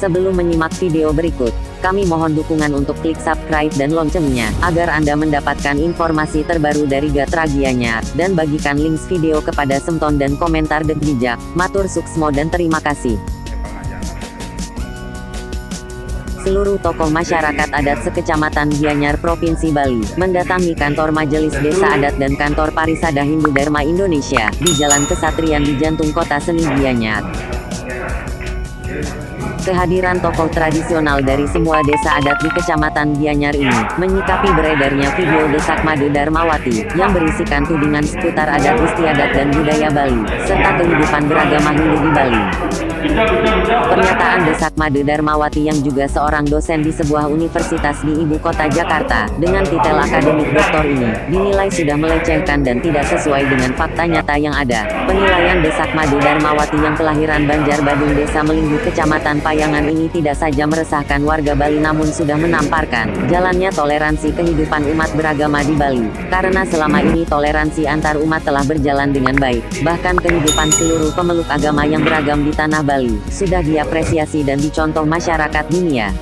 Sebelum menyimak video berikut, kami mohon dukungan untuk klik subscribe dan loncengnya, agar Anda mendapatkan informasi terbaru dari Gatra Gianyar, dan bagikan links video kepada Semton dan komentar Dek Bijak. Matur suksmo dan terima kasih. Seluruh tokoh masyarakat adat sekecamatan Gianyar Provinsi Bali mendatangi kantor Majelis Desa Adat dan kantor Parisada Hindu Dharma Indonesia di Jalan Kesatrian di jantung kota seni Gianyar. Kehadiran tokoh tradisional dari semua desa adat di Kecamatan Gianyar ini menyikapi beredarnya video Desak Made Dharmawati yang berisikan tudingan seputar adat istiadat dan budaya Bali serta kehidupan beragama Hindu di Bali. Pernyataan Desak Made Dharmawati yang juga seorang dosen di sebuah universitas di ibu kota Jakarta dengan titel akademik doktor ini dinilai sudah melecehkan dan tidak sesuai dengan fakta nyata yang ada. Penilaian Desak Made Dharmawati yang kelahiran Banjarbadung Desa Melinggu Kecamatan Payangan ini tidak saja meresahkan warga Bali namun sudah menamparkan jalannya toleransi kehidupan umat beragama di Bali, karena selama ini toleransi antar umat telah berjalan dengan baik. Bahkan kehidupan seluruh pemeluk agama yang beragam di tanah Bali sudah diapresiasi dan dicontoh masyarakat dunia.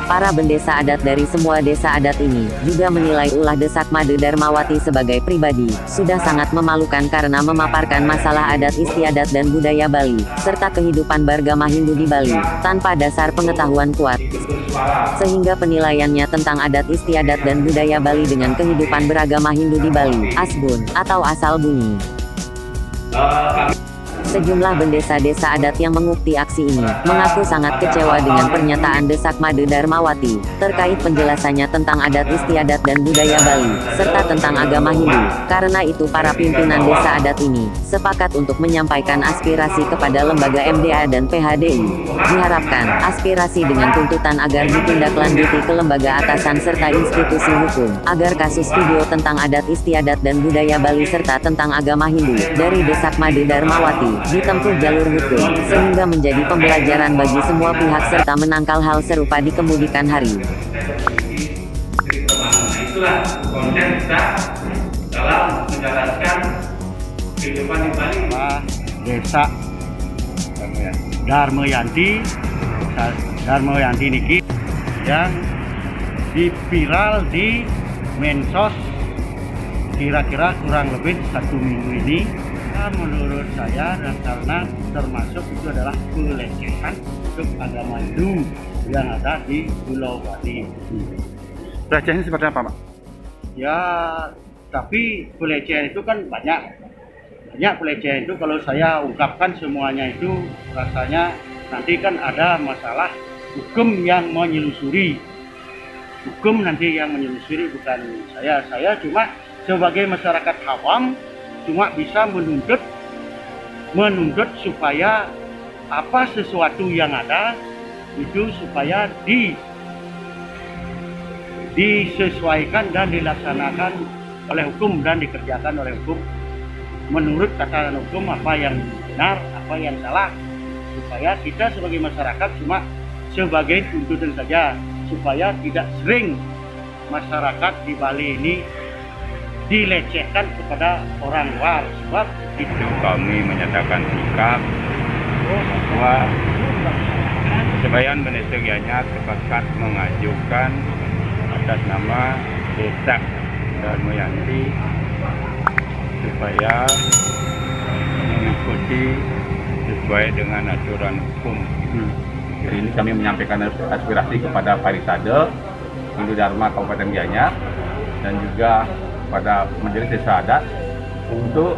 Para bendesa adat dari semua desa adat ini juga menilai ulah Desak Made Dharmawati sebagai pribadi sudah sangat memalukan karena memaparkan masalah adat istiadat dan budaya Bali serta kehidupan beragama Hindu di Bali tanpa dasar pengetahuan kuat, sehingga penilaiannya tentang adat istiadat dan budaya Bali dengan kehidupan beragama Hindu di Bali asbun atau asal bunyi. Sejumlah bendesa desa adat yang mengukti aksi ini mengaku sangat kecewa dengan pernyataan Desak Made Dharmawati terkait penjelasannya tentang adat istiadat dan budaya Bali serta tentang agama Hindu. Karena itu para pimpinan desa adat ini sepakat untuk menyampaikan aspirasi kepada lembaga MDA dan PHDI. Diharapkan aspirasi dengan tuntutan agar ditindaklanjuti ke lembaga atasan serta institusi hukum agar kasus video tentang adat istiadat dan budaya Bali serta tentang agama Hindu dari Desak Made Dharmawati ditempuh jalur hukum, sehingga menjadi pembelajaran bagi semua pihak serta menangkal hal serupa di kemudian hari. Itulah konten kita dalam menjalankan kehidupan di Bali. Desa Dharmayanti niki yang viral di medsos kira-kira kurang lebih 1 minggu ini. Menurut saya dan karena termasuk itu adalah pelecehan untuk agama Hindu yang ada di Pulau Bali. Pelecehan seperti apa, Pak? Ya, tapi pelecehan itu kan banyak pelecehan itu kalau saya ungkapkan semuanya itu rasanya nanti kan ada masalah hukum yang menyelusuri. Hukum nanti yang menyelusuri bukan saya. Saya cuma sebagai masyarakat awam cuma bisa menuntut supaya apa sesuatu yang ada itu supaya disesuaikan dan dilaksanakan oleh hukum dan dikerjakan oleh hukum menurut tatanan hukum, apa yang benar, apa yang salah, supaya kita sebagai masyarakat cuma sebagai tuntutan saja supaya tidak sering masyarakat di Bali ini dilecehkan kepada orang luar. Sebab Itu kami menyatakan sikap bahwa Sebayan Bendesa Gianyar sepakat mengajukan atas nama Desak Dharmayanti supaya mengikuti sesuai dengan aturan hukum. Jadi ini kami menyampaikan aspirasi kepada Parisada Hindu Dharma Kabupaten Gianyar dan juga pada Majelis Desa Adat untuk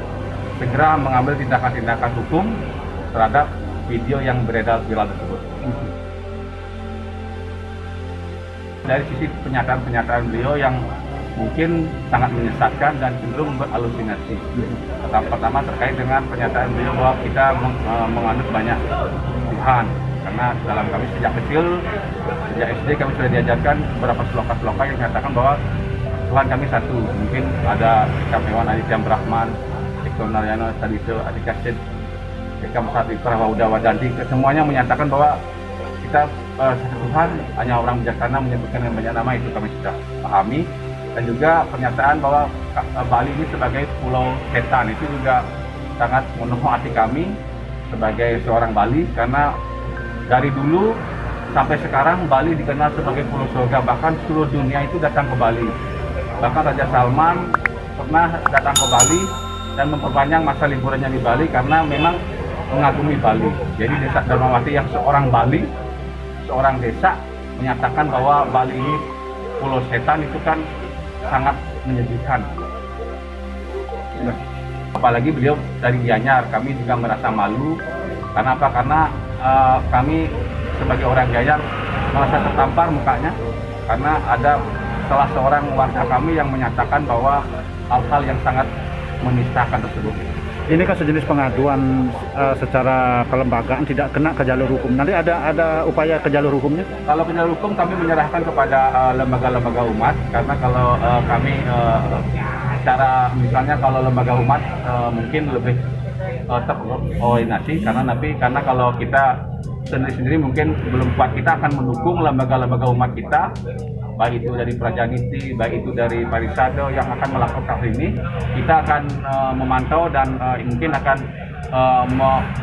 segera mengambil tindakan-tindakan hukum terhadap video yang beredar viral tersebut. Dari sisi pernyataan beliau yang mungkin sangat menyesatkan dan cenderung berhalusinasi. Pertama terkait dengan pernyataan beliau bahwa kita menganut banyak Tuhan, karena dalam kami sejak kecil, sejak SD kami sudah diajarkan beberapa sloka-sloka yang menyatakan bahwa Tuhan kami satu. Mungkin ada Kamewan Aditya Brahman, Eko Naryana Sadito Adikasit, Eka Masati Prawauda Wadanti, semuanya menyatakan bahwa kita satu Tuhan, hanya orang bijaksana menyebutkan dengan banyak nama, itu kami sudah pahami. Dan juga pernyataan bahwa Bali ini sebagai pulau setan itu juga sangat menuh hati kami sebagai seorang Bali, karena Dari dulu sampai sekarang Bali dikenal sebagai pulau surga, bahkan seluruh dunia itu datang ke Bali. Bahkan Raja Salman pernah datang ke Bali dan memperpanjang masa liburannya di Bali karena memang mengagumi Bali. Jadi Desa Dharmawati yang seorang Bali, seorang desa menyatakan bahwa Bali ini pulau setan, itu kan sangat menyedihkan. Apalagi beliau dari Gianyar, kami juga merasa malu. Karena apa? Karena kami sebagai orang Gianyar merasa tertampar mukanya karena ada salah seorang warga kami yang menyatakan bahwa hal-hal yang sangat menistakan tersebut. Ini kan sejenis pengaduan secara kelembagaan, tidak kena ke jalur hukum. Nanti ada upaya ke jalur hukumnya? Kalau ke jalur hukum kami menyerahkan kepada lembaga-lembaga umat, karena kalau kami secara misalnya kalau lembaga umat mungkin lebih terkoordinasi, karena kalau kita sendiri mungkin belum kuat. Kita akan mendukung lembaga-lembaga umat kita, baik itu dari Prajaniti, baik itu dari Parisade yang akan melakukan hal ini. Kita akan memantau dan mungkin akan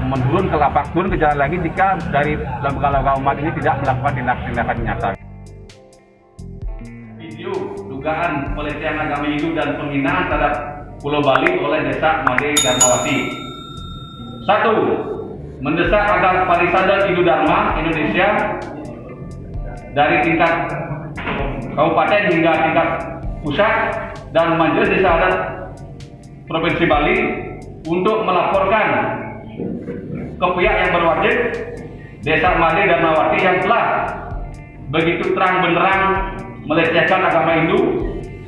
menurun ke lapak, turun ke jalan lagi jika dari lembaga-lembaga umat ini tidak melakukan tindakan nyata. Video dugaan pelecehan agama Hindu dan penghinaan terhadap Pulau Bali oleh Desa Made Dharmawati. 1. Mendesak agar Parisade Hindu Dharma Indonesia dari tingkat kabupaten hingga tingkat pusat dan Majelis Desa Adat Provinsi Bali untuk melaporkan ke pihak yang berwajib Desa Made Dharmawati yang telah begitu terang benderang melecehkan agama Hindu,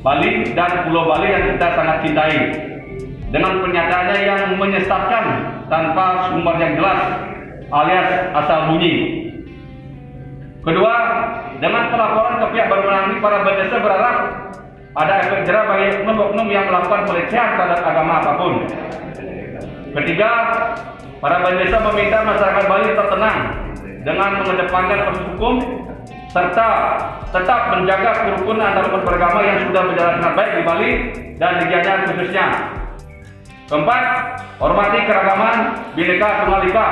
Bali dan Pulau Bali yang kita sangat cintai dengan pernyataannya yang menyesatkan tanpa sumber yang jelas alias asal bunyi. Kedua, dengan pelaporan ke pihak berwenang ini, para bendesa berharap ada efek jerah bagi oknum-oknum yang melakukan pelecehan terhadap agama apapun. Ketiga, para bendesa meminta masyarakat Bali tetap tenang dengan mengedepankan proses hukum serta tetap menjaga kerukunan antarumat beragama yang sudah berjalan dengan baik di Bali dan di Gianyar khususnya. Keempat, hormati keragaman Bhinneka Tunggal Ika.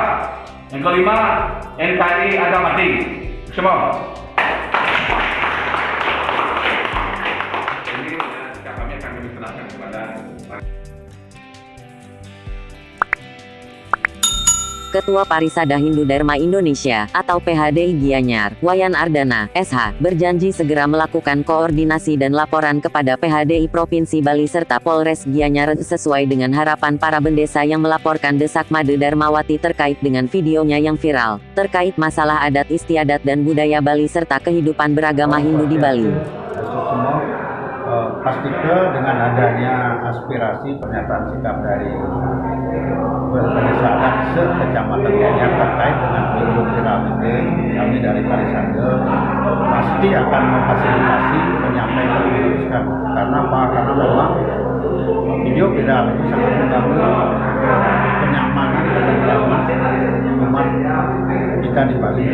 Yang kelima, NKRI Agamati. Semua. Ini kami akan diserahkan kepada Ketua Parisade Hindu Dharma Indonesia atau PHDI Gianyar, Wayan Ardana, SH, berjanji segera melakukan koordinasi dan laporan kepada PHDI Provinsi Bali serta Polres Gianyar sesuai dengan harapan para bendesa yang melaporkan Desak Made Dharmawati terkait dengan videonya yang viral, terkait masalah adat istiadat dan budaya Bali serta kehidupan beragama Hindu di Bali. Pastikan dengan adanya aspirasi pernyataan sikap dari Parisade se-Kecamatan Gianyar terkait dengan video viral ini, kami dari Parisade pasti akan memfasilitasi menyampaikan meneruskan. Karena apa? Karena memang video viral itu sangat mengganggu kenyamanan dan ketentraman umat kita di Bali.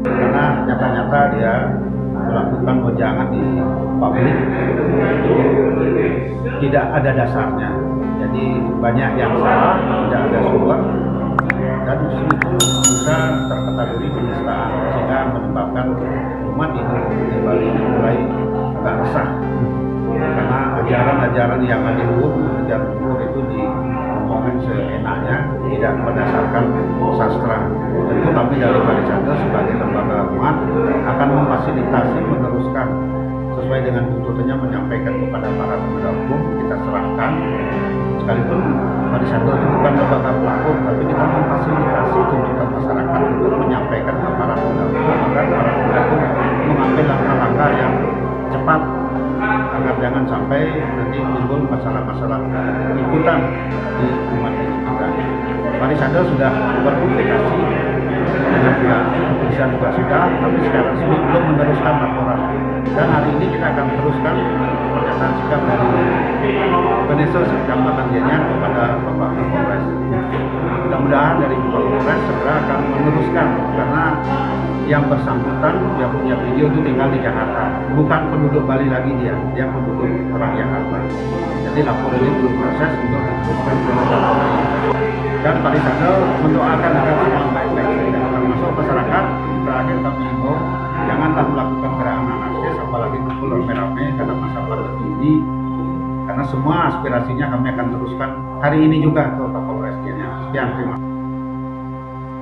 Karena nyata-nyata dia melakukan wejangan di publik tidak ada dasarnya, jadi banyak yang salah, tidak ada sumber, dan itu bisa terkategori penistaan sehingga menyebabkan umat ini di Bali mulai agak resah karena ajaran-ajaran yang ajaran luhur itu diomongin seenaknya, tidak berdasarkan sastra. Tentu kami dari Parisade sebagai lembaga umat akan memfasilitasi meneruskan sesuai dengan tuntutannya, menyampaikan kepada para penegak hukum. Kita serahkan, sekalipun Parisade itu bukan lembaga pelapor, tapi kita memfasilitasi tuntutan masyarakat untuk menyampaikan ke para penegak hukum agar para penegak hukum mengambil langkah-langkah yang cepat agar jangan sampai nanti timbul masalah-masalah ikutan di umat kita. Parisade sudah berkomunikasi dengan pihak kepolisian juga sudah, tapi secara resmi belum meneruskan laporan. Dan hari ini kita akan teruskan pernyataan sikap dari Bendesa Kecamatan Gianyar kepada Bapak Kapolres. Mudah-mudahan dari Bapak Kapolres segera akan meneruskan, karena yang bersangkutan yang punya video itu tinggal di Jakarta, bukan penduduk Bali lagi, dia penduduk orang Jakarta. Jadi laporan ini belum proses untuk diteruskan ke Jakarta. Dan Parisade mendoakan agar semua baik-baik saja. Termasuk masyarakat, terakhir kami himbau janganlah melakukan gerakan anarkis, apalagi kumpul rame-rame pada masa pandemi ini, karena semua aspirasinya kami akan teruskan hari ini juga ke Kapolresnya. Sekian, terima kasih.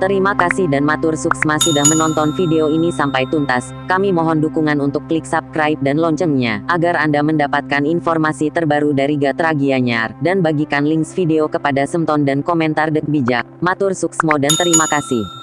Terima kasih dan matur suksma sudah menonton video ini sampai tuntas. Kami mohon dukungan untuk klik subscribe dan loncengnya, agar Anda mendapatkan informasi terbaru dari Gatra Gianyar, dan bagikan links video kepada Semton dan komentar Dek Bijak. Matur suksmo dan terima kasih.